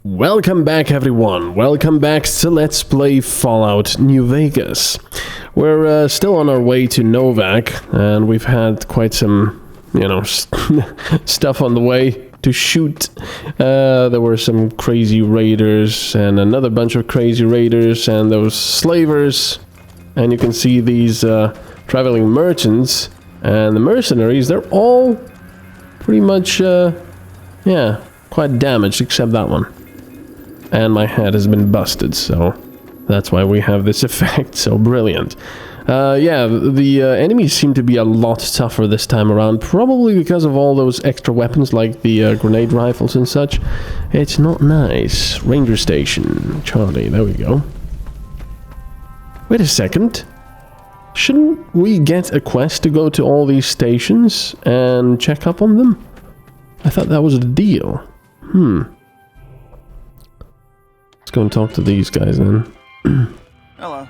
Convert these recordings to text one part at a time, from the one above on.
Welcome back, everyone. Welcome back to Let's Play Fallout New Vegas. We're still on our way to Novac, and we've had quite some, stuff on the way to shoot. There were some crazy raiders, and another bunch of crazy raiders, and those slavers. And you can see these traveling merchants, and the mercenaries, they're all pretty much, quite damaged, except that one. And my head has been busted, so that's why we have this effect. So brilliant. The enemies seem to be a lot tougher this time around, probably because of all those extra weapons like the grenade rifles and such. It's not nice. Ranger Station, Charlie, there we go. Wait a second. Shouldn't we get a quest to go to all these stations and check up on them? I thought that was the deal. Let's go and talk to these guys then. Hello.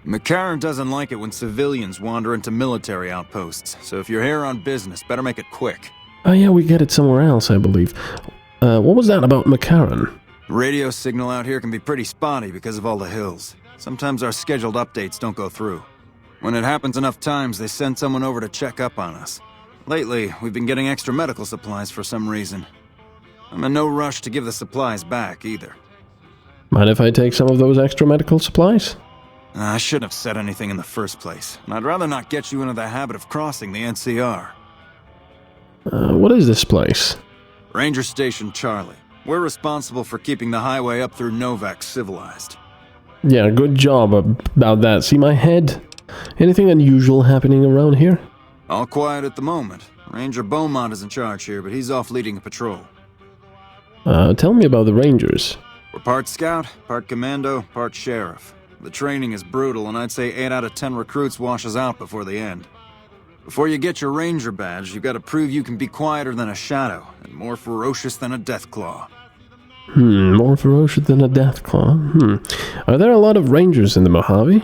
McCarran doesn't like it when civilians wander into military outposts, so if you're here on business, better make it quick. Oh yeah, we get it somewhere else, I believe. What was that about McCarran? Radio signal out here can be pretty spotty because of all the hills. Sometimes our scheduled updates don't go through. When it happens enough times, they send someone over to check up on us. Lately, we've been getting extra medical supplies for some reason. I'm in no rush to give the supplies back, either. Mind if I take some of those extra medical supplies? I shouldn't have said anything in the first place, and I'd rather not get you into the habit of crossing the NCR. What is this place? Ranger Station Charlie. We're responsible for keeping the highway up through Novac civilized. Yeah, good job about that. See my head? Anything unusual happening around here? All quiet at the moment. Ranger Beaumont is in charge here, but he's off leading a patrol. Tell me about the Rangers. We're part scout, part commando, part sheriff. The training is brutal, and I'd say 8 out of 10 recruits washes out before the end. Before you get your ranger badge, you've got to prove you can be quieter than a shadow, and more ferocious than a deathclaw. More ferocious than a deathclaw. Are there a lot of rangers in the Mojave?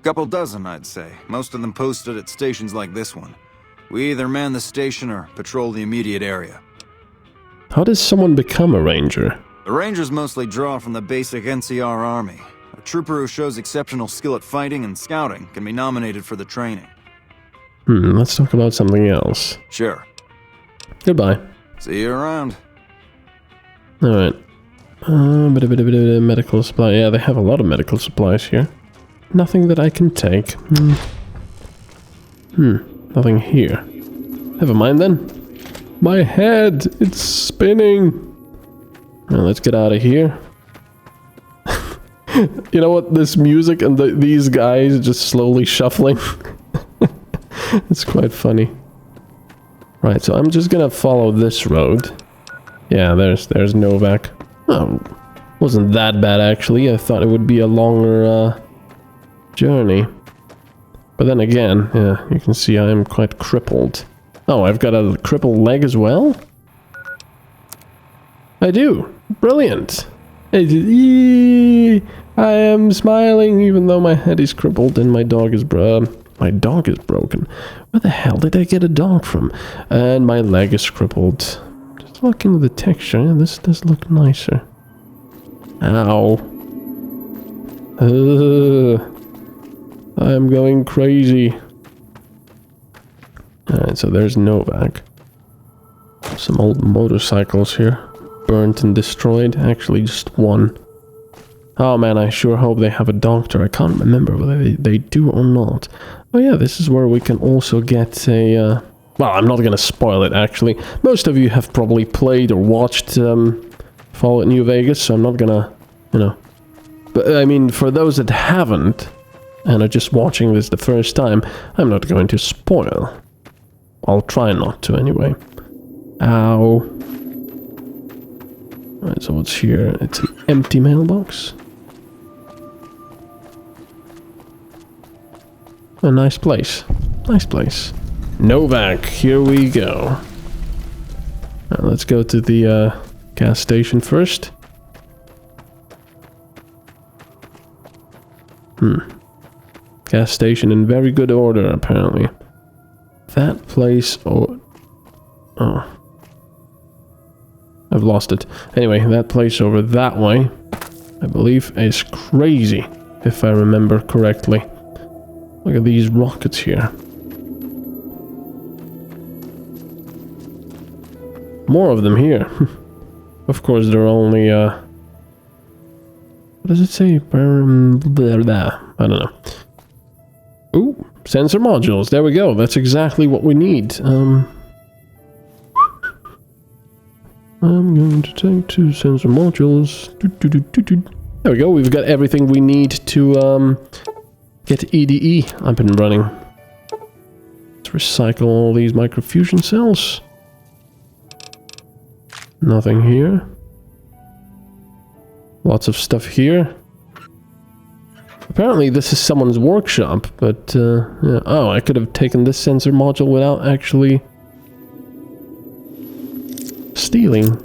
Couple dozen, I'd say. Most of them posted at stations like this one. We either man the station or patrol the immediate area. How does someone become a ranger? The Rangers mostly draw from the basic NCR army. A trooper who shows exceptional skill at fighting and scouting can be nominated for the training. Let's talk about something else. Sure. Goodbye. See you around. Alright. Medical supply. Yeah, they have a lot of medical supplies here. Nothing that I can take. Nothing here. Never mind then. My head! It's spinning! Well, let's get out of here. You know what? This music and these guys just slowly shuffling. It's quite funny. Right, so I'm just gonna follow this road. Yeah, there's Novac. Oh, wasn't that bad actually. I thought it would be a longer journey. But then again, yeah, you can see I am quite crippled. Oh, I've got a crippled leg as well? I do. Brilliant. I am smiling even though my head is crippled and my dog is broken. Where the hell did I get a dog from? And my leg is crippled. Just looking at the texture, this does look nicer. Ow. I am going crazy. Alright, so there's Novac. Some old motorcycles here. Burnt and destroyed. Actually, just one. Oh man, I sure hope they have a doctor. I can't remember whether they do or not. Oh yeah, this is where we can also get a... Well, I'm not gonna spoil it, actually. Most of you have probably played or watched Fallout New Vegas, so I'm not gonna, But, I mean, for those that haven't, and are just watching this the first time, I'm not going to spoil. I'll try not to, anyway. Ow. Alright, so what's here? It's an empty mailbox. A nice place. Nice place. Novac, here we go. Now let's go to the gas station first. Gas station in very good order, apparently. That place... Oh. I've lost it. Anyway, that place over that way, I believe, is crazy, if I remember correctly. Look at these rockets here. More of them here. Of course, they're only, what does it say? I don't know. Ooh, sensor modules. There we go. That's exactly what we need. I'm going to take 2 sensor modules. There we go. We've got everything we need to get EDE up and running. Let's recycle all these microfusion cells. Nothing here. Lots of stuff here. Apparently this is someone's workshop, but yeah. Oh, I could have taken this sensor module without actually stealing.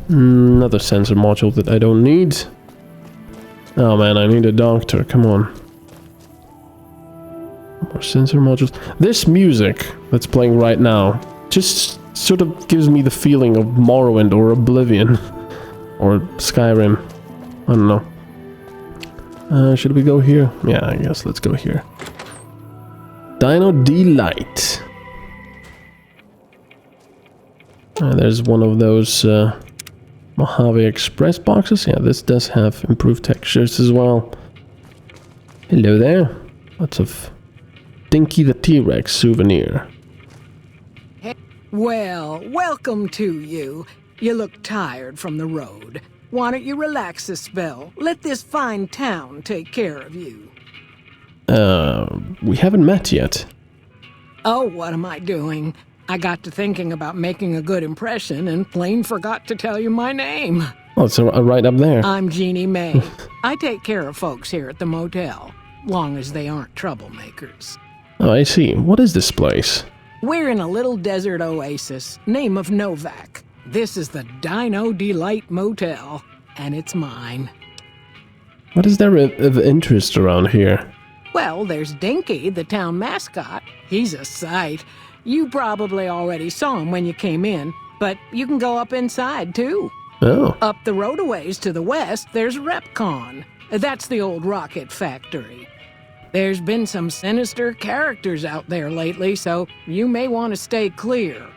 Another sensor module that I don't need. Oh man, I need a doctor, come on. More sensor modules. This music that's playing right now just sort of gives me the feeling of Morrowind or Oblivion. Or Skyrim. I don't know. Should we go here? Yeah, I guess let's go here. Dino-D-Lite. There's one of those Mojave Express boxes. Yeah, this does have improved textures as well. Hello there. Lots of Dinky the T-Rex souvenir. Well, welcome to you. You look tired from the road. Why don't you relax a spell? Let this fine town take care of you. We haven't met yet. Oh, what am I doing? I got to thinking about making a good impression and plain forgot to tell you my name. Oh, it's right up there. I'm Jeannie May. I take care of folks here at the motel, long as they aren't troublemakers. Oh, I see. What is this place? We're in a little desert oasis, name of Novac. This is the Dino-D-Lite motel, and it's mine. What is there of interest around here? Well, there's Dinky, the town mascot. He's a sight. You probably already saw him when you came in, but you can go up inside, too. Oh. Up the road a ways to the west, there's Repcon. That's the old rocket factory. There's been some sinister characters out there lately, so you may want to stay clear.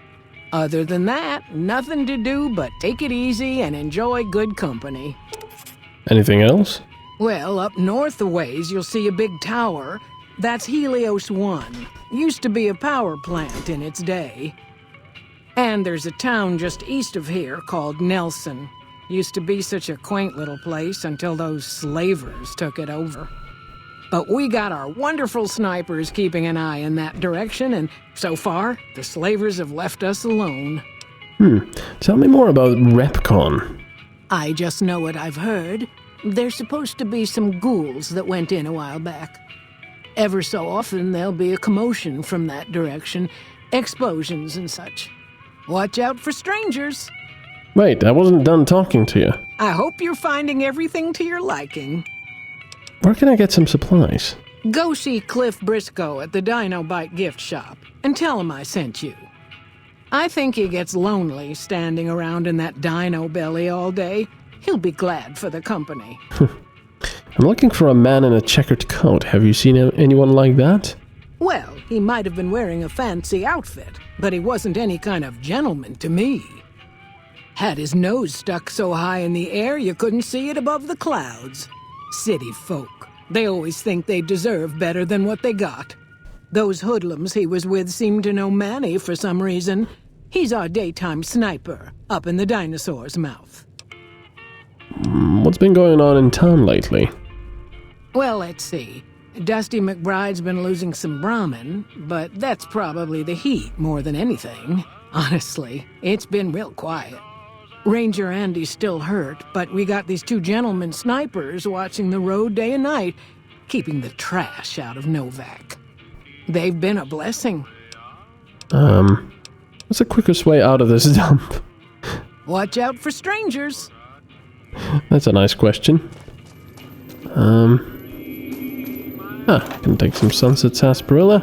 Other than that, nothing to do but take it easy and enjoy good company. Anything else? Well, up north a ways, you'll see a big tower. That's Helios 1. Used to be a power plant in its day. And there's a town just east of here called Nelson. Used to be such a quaint little place until those slavers took it over. But we got our wonderful snipers keeping an eye in that direction, and so far, the slavers have left us alone. Tell me more about Repcon. I just know what I've heard. There's supposed to be some ghouls that went in a while back. Ever so often, there'll be a commotion from that direction, explosions and such. Watch out for strangers. Wait, I wasn't done talking to you. I hope you're finding everything to your liking. Where can I get some supplies? Go see Cliff Briscoe at the Dino Bite gift shop and tell him I sent you. I think he gets lonely standing around in that dino belly all day. He'll be glad for the company. I'm looking for a man in a checkered coat. Have you seen anyone like that? Well, he might have been wearing a fancy outfit, but he wasn't any kind of gentleman to me. Had his nose stuck so high in the air you couldn't see it above the clouds. City folk. They always think they deserve better than what they got. Those hoodlums he was with seem to know Manny for some reason. He's our daytime sniper, up in the dinosaur's mouth. What's been going on in town lately? Well, let's see. Dusty McBride's been losing some Brahmin, but that's probably the heat more than anything. Honestly, it's been real quiet. Ranger Andy's still hurt, but we got these 2 gentlemen snipers watching the road day and night, keeping the trash out of Novac. They've been a blessing. What's the quickest way out of this dump? Watch out for strangers. That's a nice question. I can take some Sunset Sarsaparilla.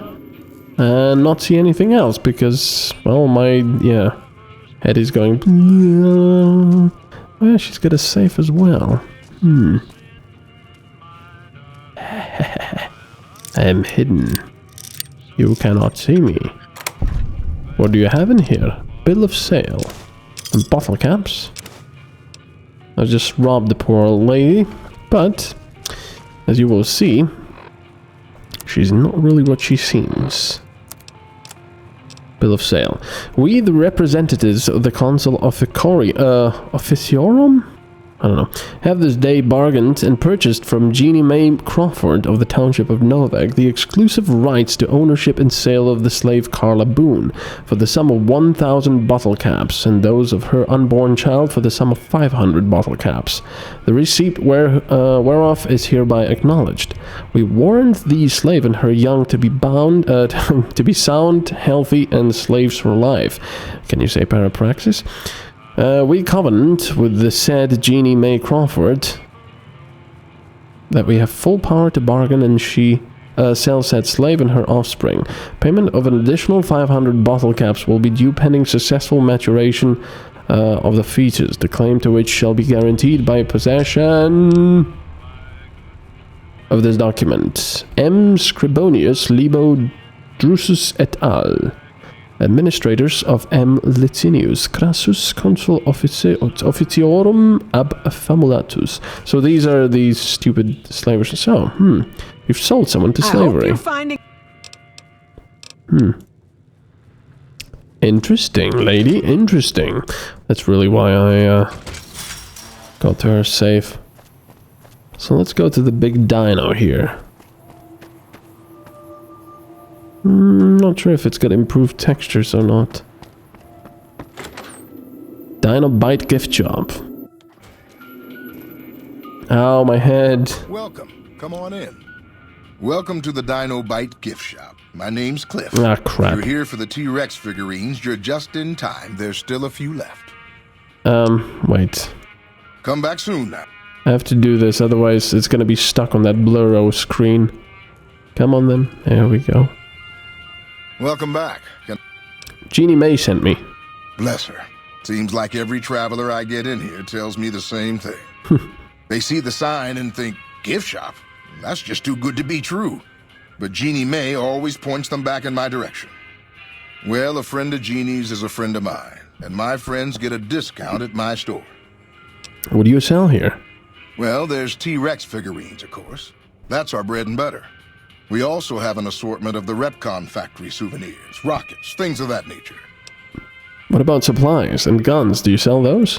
and not see anything else because, well, my, head is going... Oh yeah, she's got a safe as well. I am hidden. You cannot see me. What do you have in here? Bill of sale. And bottle caps. I just robbed the poor lady, but as you will see, she's not really what she seems. Bill of sale. We, the representatives of the Council Officiorum? I don't know. Have this day bargained and purchased from Jeannie Mae Crawford of the township of Novac the exclusive rights to ownership and sale of the slave Carla Boone for the sum of 1,000 bottle caps, and those of her unborn child for the sum of 500 bottle caps. The receipt whereof is hereby acknowledged. We warrant the slave and her young to be bound to be sound, healthy, and slaves for life. Can you say parapraxis? We covenant with the said Jeannie Mae Crawford that we have full power to bargain and she sell said slave and her offspring. Payment of an additional 500 bottle caps will be due pending successful maturation of the fetus, the claim to which shall be guaranteed by possession of this document. M. Scribonius Libo Drusus et al. Administrators of M. Licinius Crassus Consul Officiorum ab Famulatus. So these are these stupid slavers. So, you've sold someone to slavery. Interesting, lady, interesting. That's really why I got to her safe. So let's go to the big dino here. Not sure if it's got improved textures or not. Dino Bite gift shop. Ow, my head. Welcome. Come on in. Welcome to the Dino Bite gift shop. My name's Cliff. Ah, crap. If you're here for the T-Rex figurines, you're just in time. There's still a few left. Wait. Come back soon now. I have to do this, otherwise it's gonna be stuck on that blurro screen. Come on then. There we go. Welcome back. Jeannie Mae sent me. Bless her. Seems like every traveler I get in here tells me the same thing. They see the sign and think, gift shop? That's just too good to be true. But Jeannie Mae always points them back in my direction. Well, a friend of Jeannie's is a friend of mine, and my friends get a discount at my store. What do you sell here? Well, there's T-Rex figurines, of course. That's our bread and butter. We also have an assortment of the Repcon factory souvenirs, rockets, things of that nature. What about supplies and guns? Do you sell those?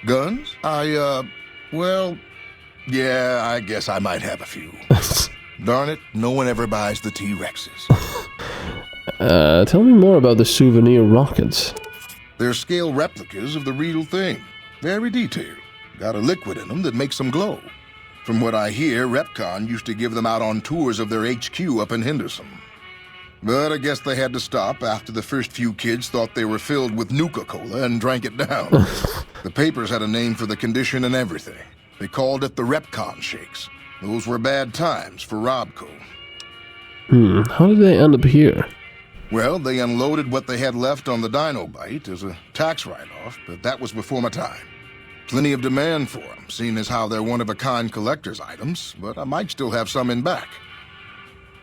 Guns? Well, yeah, I guess I might have a few. Darn it, no one ever buys the T-Rexes. Tell me more about the souvenir rockets. They're scale replicas of the real thing. Very detailed. Got a liquid in them that makes them glow. From what I hear, Repcon used to give them out on tours of their HQ up in Henderson. But I guess they had to stop after the first few kids thought they were filled with Nuka-Cola and drank it down. The papers had a name for the condition and everything. They called it the Repcon shakes. Those were bad times for Robco. How did they end up here? Well, they unloaded what they had left on the Dino Bite as a tax write-off, but that was before my time. Plenty of demand for them, seeing as how they're one-of-a-kind collector's items, but I might still have some in back.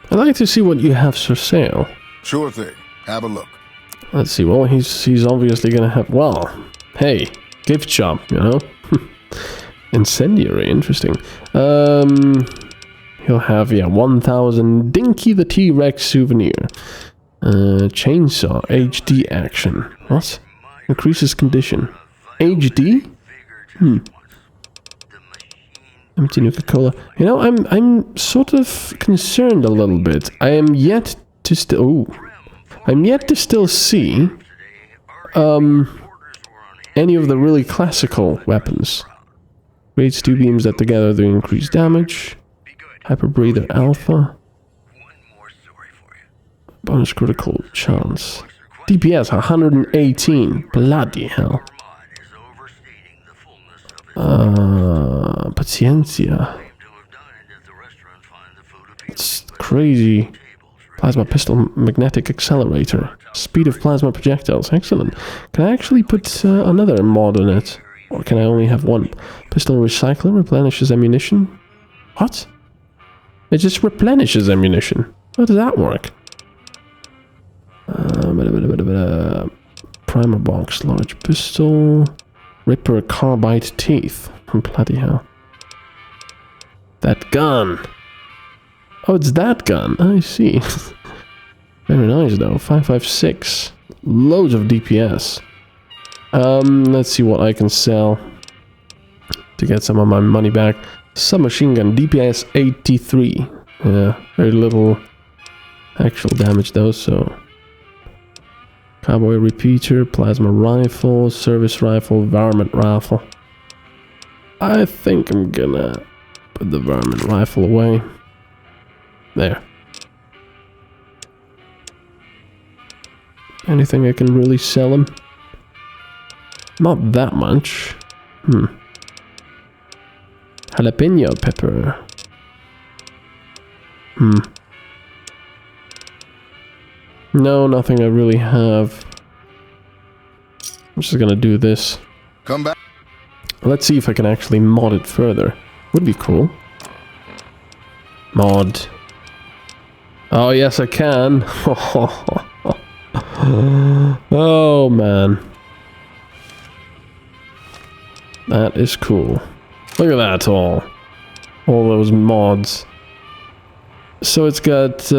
I'd like to see what you have for sale. Sure thing. Have a look. Let's see, well, he's obviously gonna have, well, hey, gift shop, you know? Incendiary, interesting. He'll have, 1,000 Dinky the T-Rex souvenir. Chainsaw, HD action. What? Increases condition. HD? Empty Nuka-Cola. You know, I'm sort of concerned a little bit. I'm yet to still see any of the really classical weapons. Creates 2 beams that together do increase damage. Hyper Breather Alpha. Bonus critical chance. DPS 118. Bloody hell. Paciencia. It's crazy. Plasma pistol magnetic accelerator. Speed of plasma projectiles. Excellent. Can I actually put another mod on it? Or can I only have one? Pistol recycler replenishes ammunition. What? It just replenishes ammunition. How does that work? Primer box, large pistol. Ripper carbide teeth. Bloody hell. That gun. Oh, it's that gun. I see. Very nice though. 5.56. Loads of DPS. Let's see what I can sell to get some of my money back. Submachine gun, DPS 83. Yeah, very little actual damage though, so... Cowboy repeater, plasma rifle, service rifle, varmint rifle. I think I'm gonna put the varmint rifle away. There. Anything I can really sell him? Not that much. Jalapeno pepper. No, nothing I really have. I'm just gonna do this. Come back. Let's see if I can actually mod it further. Would be cool. Mod. Oh, yes, I can. Oh, man. That is cool. Look at that all those mods. So it's got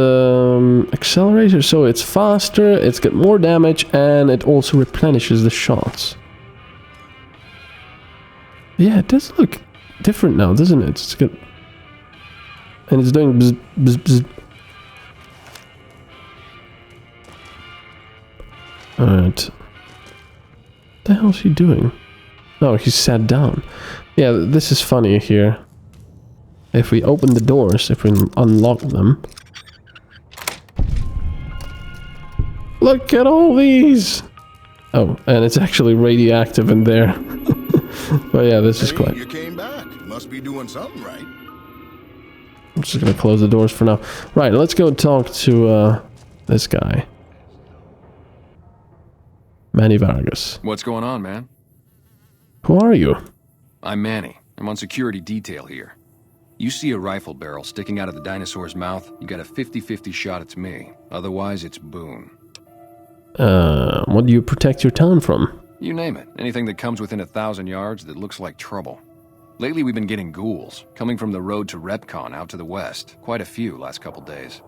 accelerator, so it's faster, it's got more damage, and it also replenishes the shots. Yeah, it does look different now, doesn't it? It's got... And it's doing bzz, bzz, bzz. Alright. What the hell is he doing? Oh, he sat down. Yeah, this is funny here. If we open the doors, if we unlock them... Look at all these! Oh, and it's actually radioactive in there. But yeah, this is quite... You came back. Must be doing something right. I'm just gonna close the doors for now. Right, let's go talk to, this guy. Manny Vargas. What's going on, man? Who are you? I'm Manny. I'm on security detail here. You see a rifle barrel sticking out of the dinosaur's mouth, you got a 50-50 shot it's me. Otherwise, it's Boone. What do you protect your town from? You name it. Anything that comes within 1,000 yards that looks like trouble. Lately, we've been getting ghouls, coming from the road to Repcon out to the west. Quite a few last couple days.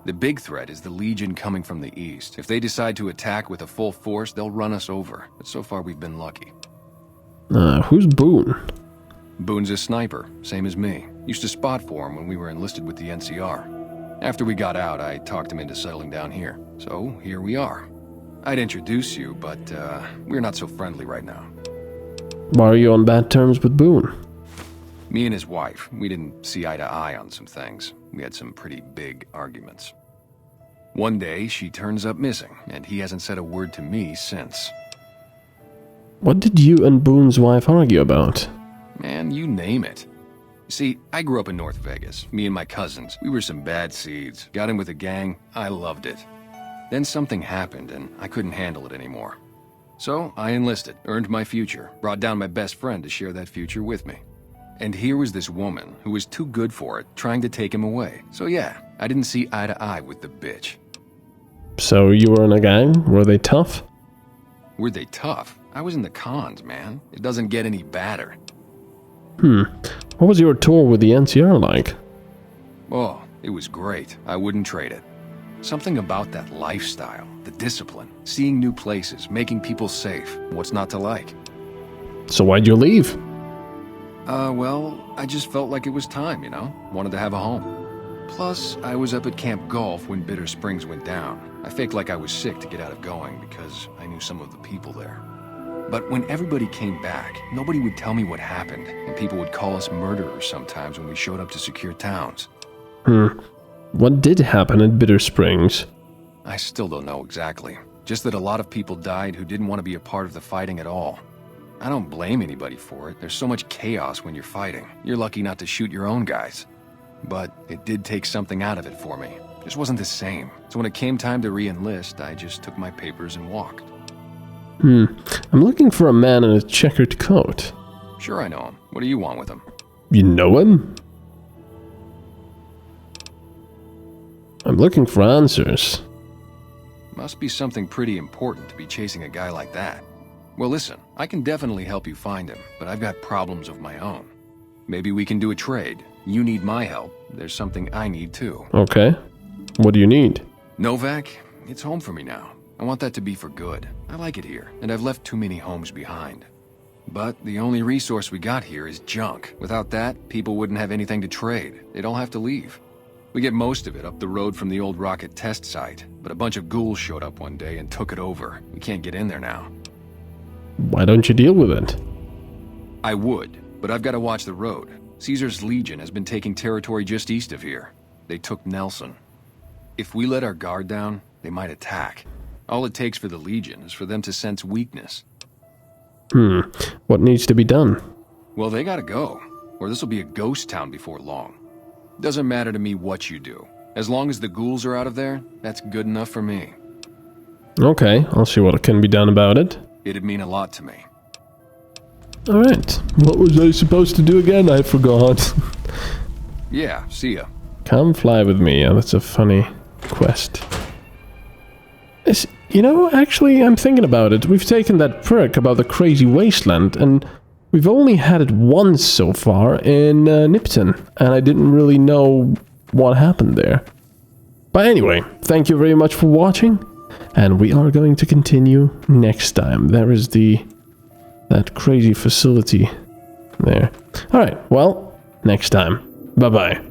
The big threat is the Legion coming from the east. If they decide to attack with a full force, they'll run us over. But so far, we've been lucky. Who's Boone? Boone's a sniper, same as me. Used to spot for him when we were enlisted with the NCR. After we got out, I talked him into settling down here. So, here we are. I'd introduce you, but, we're not so friendly right now. Why are you on bad terms with Boone? Me and his wife, we didn't see eye to eye on some things. We had some pretty big arguments. One day, she turns up missing, and he hasn't said a word to me since. What did you and Boone's wife argue about? Man, you name it. See, I grew up in North Vegas. Me and my cousins, we were some bad seeds. Got in with a gang, I loved it. Then something happened, and I couldn't handle it anymore. So, I enlisted, earned my future, brought down my best friend to share that future with me. And here was this woman, who was too good for it, trying to take him away. So yeah, I didn't see eye to eye with the bitch. So you were in a gang? Were they tough? Were they tough? I was in the cons, man. It doesn't get any badder. What was your tour with the NCR like? Oh, it was great. I wouldn't trade it. Something about that lifestyle, the discipline, seeing new places, making people safe. What's not to like? So why'd you leave? Well, I just felt like it was time, you know? Wanted to have a home. Plus, I was up at Camp Golf when Bitter Springs went down. I faked like I was sick to get out of going because I knew some of the people there. But when everybody came back, nobody would tell me what happened, and people would call us murderers sometimes when we showed up to secure towns. What did happen at Bitter Springs? I still don't know exactly. Just that a lot of people died who didn't want to be a part of the fighting at all. I don't blame anybody for it. There's so much chaos when you're fighting. You're lucky not to shoot your own guys. But it did take something out of it for me. Just wasn't the same. So when it came time to re-enlist, I just took my papers and walked. I'm looking for a man in a checkered coat. Sure, I know him. What do you want with him? You know him? I'm looking for answers. Must be something pretty important to be chasing a guy like that. Well, listen, I can definitely help you find him, but I've got problems of my own. Maybe we can do a trade. You need my help. There's something I need too. Okay. What do you need? Novac, it's home for me now. I want that to be for good. I like it here, and I've left too many homes behind. But the only resource we got here is junk. Without that, people wouldn't have anything to trade. They'd all have to leave. We get most of it up the road from the old rocket test site, but a bunch of ghouls showed up one day and took it over. We can't get in there now. Why don't you deal with it? I would, but I've got to watch the road. Caesar's Legion has been taking territory just east of here. They took Nelson. If we let our guard down, they might attack. All it takes for the Legion is for them to sense weakness. What needs to be done? Well, they gotta go, or this will be a ghost town before long. Doesn't matter to me what you do. As long as the ghouls are out of there, that's good enough for me. Okay, I'll see what can be done about it. It'd mean a lot to me. Alright, what was I supposed to do again? I forgot. Yeah, see ya. Come fly with me. Yeah, that's a funny quest. You know, actually, I'm thinking about it. We've taken that perk about the crazy wasteland, and we've only had it once so far in Nipton, and I didn't really know what happened there. But anyway, thank you very much for watching, and we are going to continue next time. There is that crazy facility there. Alright, well, next time. Bye-bye.